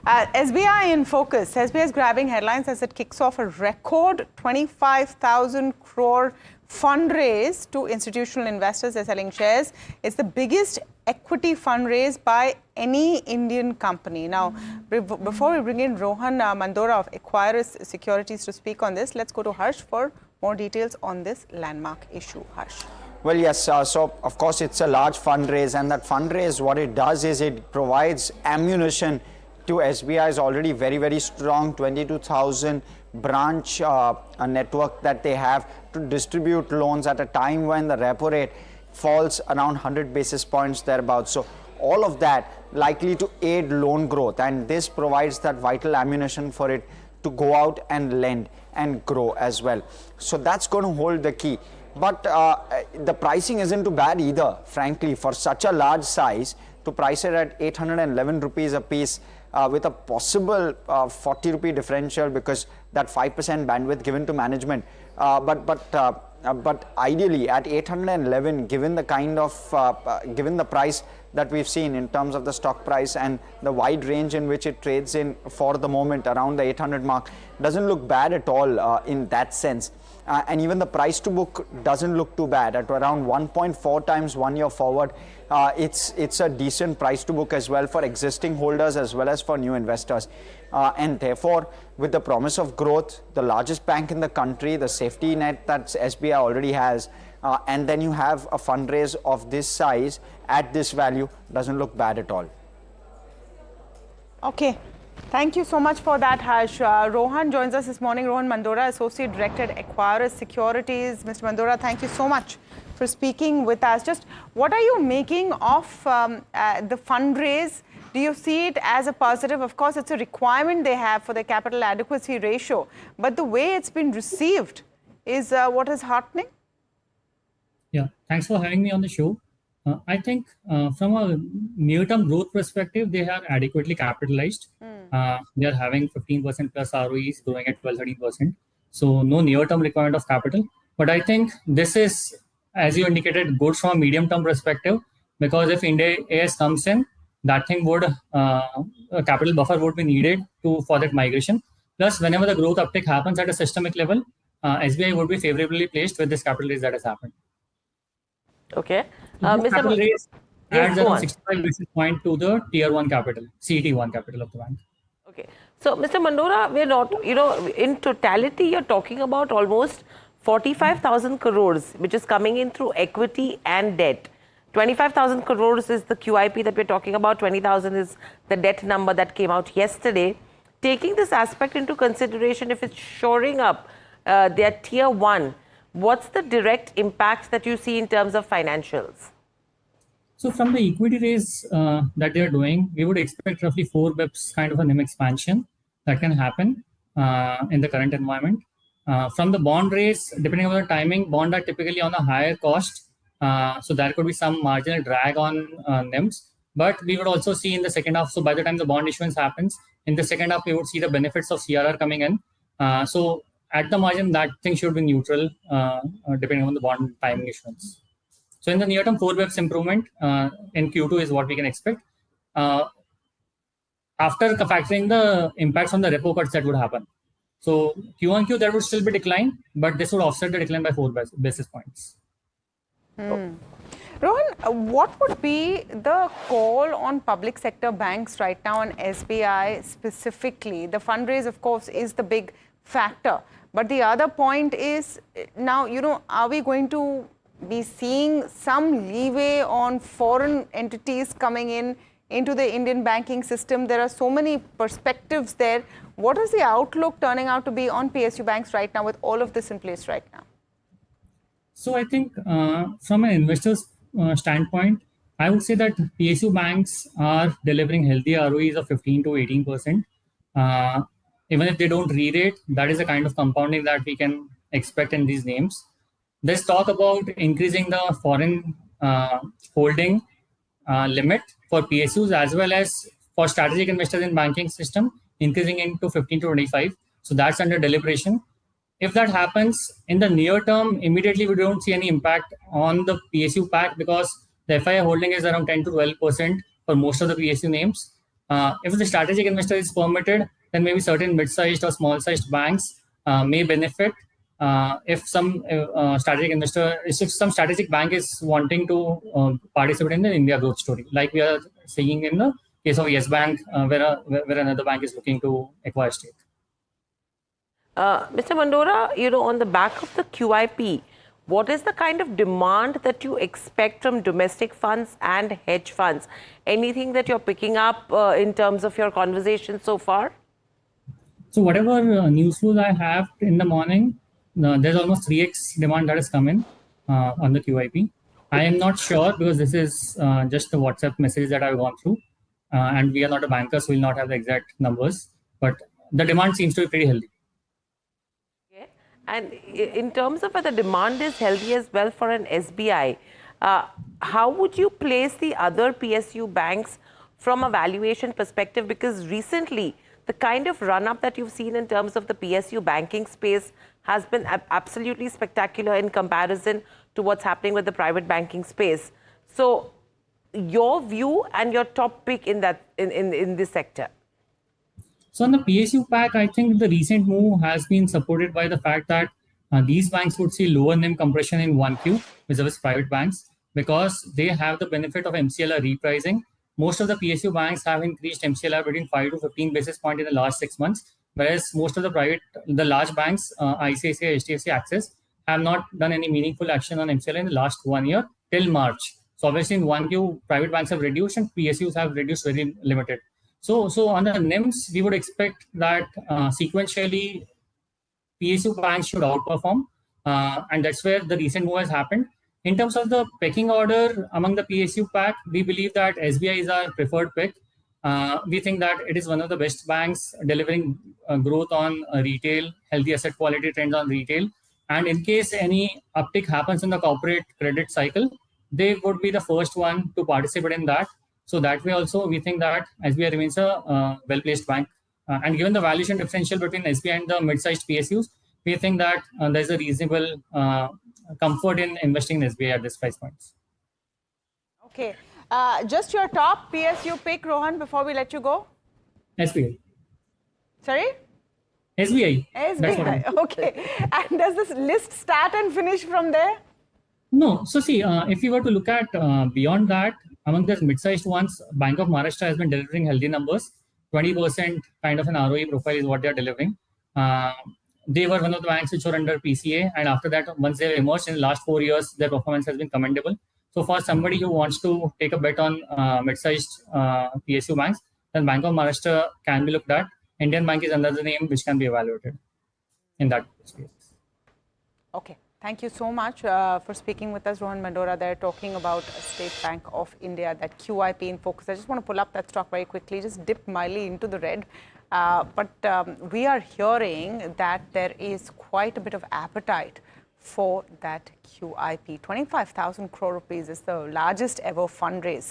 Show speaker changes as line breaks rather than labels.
SBI in focus. SBI is grabbing headlines as it kicks off a record 25,000 crore fundraise to institutional investors. They're selling shares. It's the biggest equity fundraise by any Indian company. Now, before we bring in Rohan Mandora of Equirus Securities to speak on this, let's go to Harsh for more details on this landmark issue. Harsh.
Well, yes, so of course it's a large fundraise, and that fundraise, what it does is it provides ammunition to SBI's already very, very strong 22,000 branch network that they have to distribute loans at a time when the repo rate falls around 100 basis points thereabouts. So all of that likely to aid loan growth, and this provides that vital ammunition for it to go out and lend and grow as well. So that's going to hold the key. But the pricing isn't too bad either, frankly, for such a large size to price it at 811 rupees a piece with a possible 40 rupee differential, because that 5% bandwidth given to management. But ideally at 811, given the kind of given the price that we've seen in terms of the stock price and the wide range in which it trades in for the moment around the 800 mark, doesn't look bad at all in that sense. And even the price to book doesn't look too bad at around 1.4 times 1 year forward. It's a decent price to book as well for existing holders as well as for new investors. And therefore, with the promise of growth, the largest bank in the country, the safety net that SBI already has, and then you have a fundraise of this size at this value, doesn't look bad at all.
Okay. Thank you so much for that, Harsh. Rohan joins us this morning. Rohan Mandora, Associate Director at Equirus Securities. Mr. Mandora, thank you so much for speaking with us. Just what are you making of the fundraise? Do you see it as a positive? Of course, it's a requirement they have for the capital adequacy ratio, but the way it's been received is what is heartening?
Yeah, thanks for having me on the show. I think from a near-term growth perspective, they are adequately capitalized. They are having 15% plus ROEs, growing at 12-13%. So no near-term requirement of capital. But I think this is, as you indicated, good from a medium-term perspective, because if India AS comes in, that thing would, a capital buffer would be needed for that migration. Plus, whenever the growth uptick happens at a systemic level, SBI would be favorably placed with this capital raise that has happened.
Okay.
Capital raise adds around 65 basis point to the tier 1 capital, CET1 capital of the bank.
Okay. So, Mr. Mandora, we're not, in totality, you're talking about almost 45,000 crores, which is coming in through equity and debt. 25,000 crores is the QIP that we're talking about. 20,000 is the debt number that came out yesterday. Taking this aspect into consideration, if it's shoring up their tier 1, what's the direct impact that you see in terms of financials?
So from the equity raise that they're doing, we would expect roughly 4 bips kind of a NIM expansion that can happen in the current environment. From the bond raise, depending on the timing, bonds are typically on a higher cost. So there could be some marginal drag on NIMs. But we would also see in the second half, so by the time the bond issuance happens, in the second half, we would see the benefits of CRR coming in. So at the margin, that thing should be neutral depending on the bond timing issuance. So in the near term, 4 bips improvement in Q2 is what we can expect. After factoring the impacts on the repo cuts that would happen. So Q1Q, there would still be decline, but this would offset the decline by 4 basis points.
Rohan, what would be the call on public sector banks right now, on SBI specifically? The fundraise, of course, is the big factor. But the other point is, now, are we going to be seeing some leeway on foreign entities coming into the Indian banking system? There are so many perspectives there. What is the outlook turning out to be on PSU banks right now with all of this in place right now?
So I think from an investor's standpoint, I would say that PSU banks are delivering healthy ROEs of 15 to 18%. Even if they don't re-rate, that is the kind of compounding that we can expect in these names. There's talk about increasing the foreign holding limit for PSUs as well as for strategic investors in banking system, increasing into 15 to 25. So that's under deliberation. If that happens in the near term, immediately we don't see any impact on the PSU pack because the FII holding is around 10 to 12% for most of the PSU names. If the strategic investor is permitted, then maybe certain mid-sized or small-sized banks may benefit. If some strategic investor, if some strategic bank is wanting to participate in the India growth story, like we are seeing in the case of Yes Bank, where another bank is looking to acquire stake.
Mr. Mandora, on the back of the QIP, what is the kind of demand that you expect from domestic funds and hedge funds? Anything that you're picking up in terms of your conversation so far?
So whatever news flows I have in the morning, there's almost 3x demand that has come in on the QIP. I am not sure because this is just the WhatsApp message that I've gone through, and we are not a banker, so we'll not have the exact numbers. But the demand seems to be pretty healthy.
Okay. And in terms of whether demand is healthy as well for an SBI, how would you place the other PSU banks from a valuation perspective? Because recently, the kind of run-up that you've seen in terms of the PSU banking space has been absolutely spectacular in comparison to what's happening with the private banking space. So, your view and your top pick in this sector.
So on the PSU pack, I think the recent move has been supported by the fact that these banks would see lower NIM compression in 1Q vis-a-vis private banks because they have the benefit of MCLR repricing. Most of the PSU banks have increased MCLR between 5 to 15 basis points in the last 6 months, whereas most of the large banks, ICICI, HDFC, Access, have not done any meaningful action on MCLR in the last 1 year till March. So obviously in 1Q, private banks have reduced and PSUs have reduced very limited. So on the NIMs, we would expect that sequentially PSU banks should outperform, and that's where the recent move has happened. In terms of the pecking order among the PSU pack, we believe that SBI is our preferred pick. We think that it is one of the best banks delivering growth on retail, healthy asset quality trends on retail, and in case any uptick happens in the corporate credit cycle, they would be the first one to participate in that. So that way also, we think that SBI remains a well-placed bank. And given the valuation differential between SBI and the mid-sized PSUs, we think that there's a reasonable comfort in investing in SBI at this price points.
Okay. Just your top PSU pick, Rohan, before we let you go.
SBI.
Sorry?
SBI.
SBI. Okay. And does this list start and finish from there?
No. So see, if you were to look at beyond that, among the mid-sized ones, Bank of Maharashtra has been delivering healthy numbers. 20% kind of an ROE profile is what they are delivering. They were one of the banks which were under PCA, and after that, once they emerged in the last 4 years, their performance has been commendable. So for somebody who wants to take a bet on mid-sized PSU banks, then Bank of Maharashtra can be looked at. Indian Bank is another name which can be evaluated in that space.
Okay. Thank you so much for speaking with us, Rohan Mandora. They're talking about State Bank of India, that QIP in focus. I just want to pull up that stock very quickly, just dip mildly into the red. But we are hearing that there is quite a bit of appetite for that QIP. 25,000 crore rupees is the largest ever fundraise